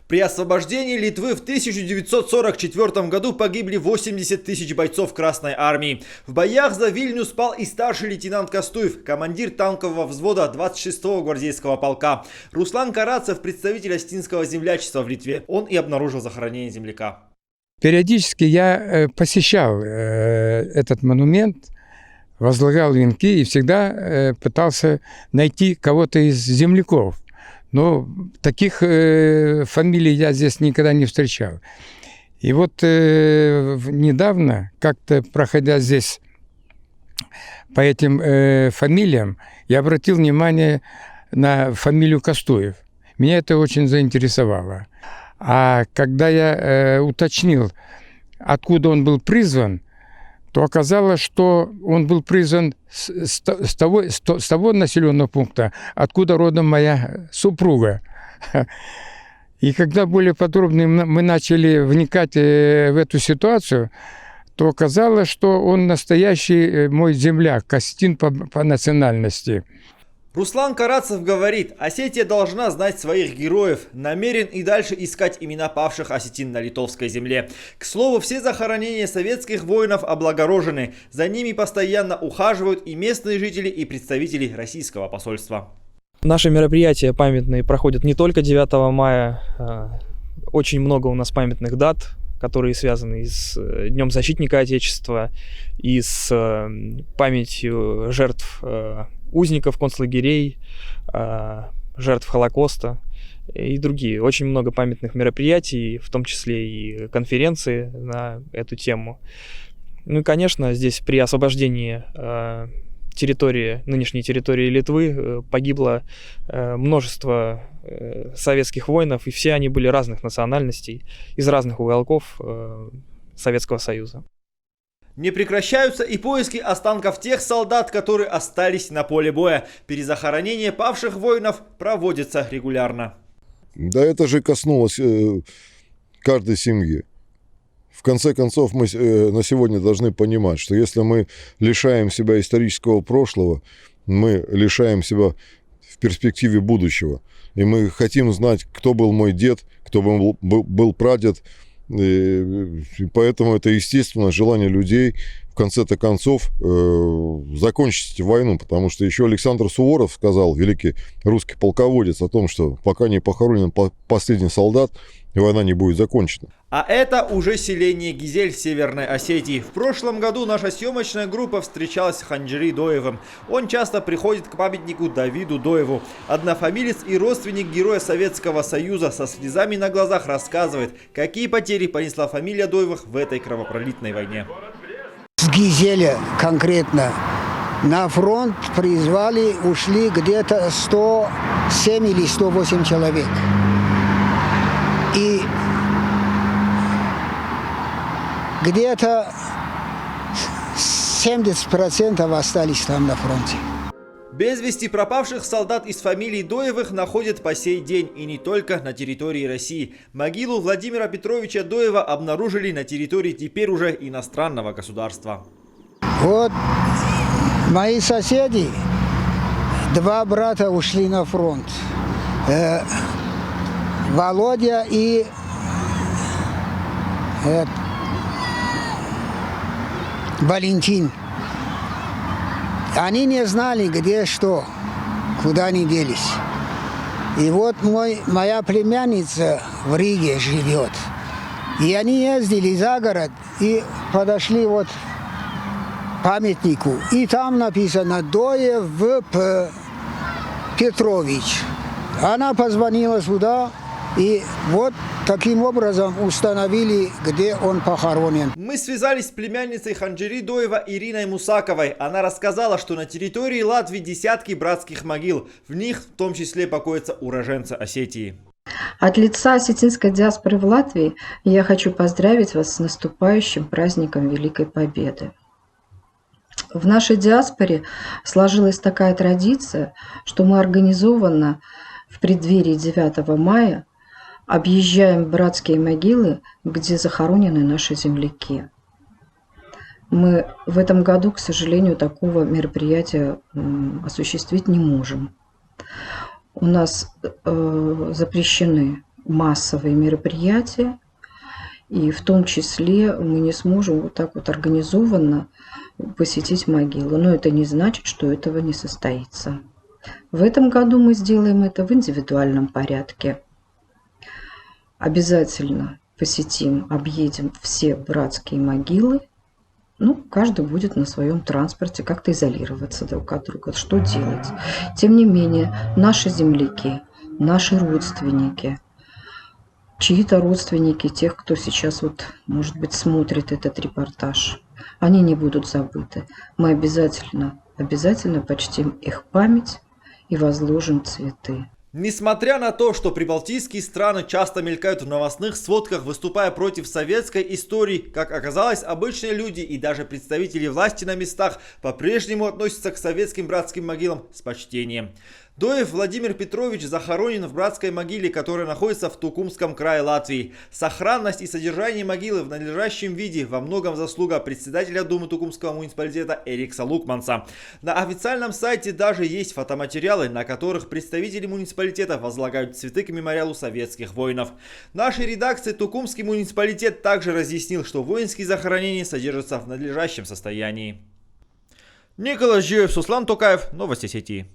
При освобождении Литвы в 1944 году погибли 80 тысяч бойцов Красной Армии. В боях за Вильнюс пал и старший лейтенант Костуев, командир танкового взвода 26-го гвардейского полка. Руслан Карацев, представитель Остинского землячества в Литве. Он и обнаружил захоронение земляка. Периодически я посещал этот монумент, возлагал венки и всегда пытался найти кого-то из земляков. Но таких фамилий я здесь никогда не встречал. И вот недавно, как-то проходя здесь по этим фамилиям, я обратил внимание на фамилию Костуев. Меня это очень заинтересовало. А когда я уточнил, откуда он был призван, то оказалось, что он был призван с того населенного пункта, откуда родом моя супруга. И когда более подробно мы начали вникать в эту ситуацию, то оказалось, что он настоящий мой земляк, Остин по национальности. Руслан Карацев говорит, Осетия должна знать своих героев, намерен и дальше искать имена павших осетин на литовской земле. К слову, все захоронения советских воинов облагорожены, за ними постоянно ухаживают и местные жители, и представители российского посольства. Наши мероприятия памятные проходят не только 9 мая, очень много у нас памятных дат, которые связаны и с Днем защитника Отечества, и с памятью жертв узников концлагерей, жертв Холокоста и другие. Очень много памятных мероприятий, в том числе и конференции на эту тему. Ну и, конечно, здесь при освобождении нынешней территории Литвы погибло множество советских воинов, и все они были разных национальностей, из разных уголков Советского Союза. Не прекращаются и поиски останков тех солдат, которые остались на поле боя. Перезахоронение павших воинов проводится регулярно. Да это же коснулось каждой семьи. В конце концов, мы на сегодня должны понимать, что если мы лишаем себя исторического прошлого, мы лишаем себя в перспективе будущего. И мы хотим знать, кто был мой дед, кто был прадед. И поэтому это, естественно, желание людей в конце-то концов закончить войну, потому что еще Александр Суворов сказал, великий русский полководец, о том, что пока не похоронен последний солдат, война не будет закончена. А это уже селение Гизель в Северной Осетии. В прошлом году наша съемочная группа встречалась с Ханджери Доевым. Он часто приходит к памятнику Давиду Доеву. Однофамилец и родственник героя Советского Союза со слезами на глазах рассказывает, какие потери понесла фамилия Доевых в этой кровопролитной войне. С Гизеля конкретно на фронт призвали, ушли где-то 107 или 108 человек. И где-то 70% остались там на фронте. Без вести пропавших солдат из фамилий Доевых находят по сей день, и не только на территории России. Могилу Владимира Петровича Доева обнаружили на территории теперь уже иностранного государства. Вот мои соседи, 2 брата ушли на фронт. Володя и Валентин. Они не знали, где что, куда они делись. И вот моя племянница в Риге живет. И они ездили за город и подошли вот к памятнику. И там написано «Доев В. Петрович». Она позвонила сюда, и вот таким образом установили, где он похоронен. Мы связались с племянницей Ханджери Доева Ириной Мусаковой. Она рассказала, что на территории Латвии десятки братских могил. В них в том числе покоятся уроженцы Осетии. От лица осетинской диаспоры в Латвии я хочу поздравить вас с наступающим праздником Великой Победы. В нашей диаспоре сложилась такая традиция, что мы организованно в преддверии 9 мая объезжаем братские могилы, где захоронены наши земляки. Мы в этом году, к сожалению, такого мероприятия осуществить не можем. У нас запрещены массовые мероприятия, и в том числе мы не сможем вот так вот организованно посетить могилу. Но это не значит, что этого не состоится. В этом году мы сделаем это в индивидуальном порядке. Обязательно посетим, объедем все братские могилы. Ну, каждый будет на своем транспорте как-то изолироваться друг от друга. Что делать? Тем не менее, наши земляки, наши родственники, чьи-то родственники, тех, кто сейчас вот, может быть, смотрит этот репортаж, они не будут забыты. Мы обязательно почтим их память и возложим цветы. Несмотря на то, что прибалтийские страны часто мелькают в новостных сводках, выступая против советской истории, как оказалось, обычные люди и даже представители власти на местах по-прежнему относятся к советским братским могилам с почтением. Доев Владимир Петрович захоронен в братской могиле, которая находится в Тукумском крае Латвии. Сохранность и содержание могилы в надлежащем виде во многом заслуга председателя Думы Тукумского муниципалитета Эрикса Лукманса. На официальном сайте даже есть фотоматериалы, на которых представители муниципалитета возлагают цветы к мемориалу советских воинов. В нашей редакции Тукумский муниципалитет также разъяснил, что воинские захоронения содержатся в надлежащем состоянии. Николай Жиев, Суслан Токаев, Новости сети.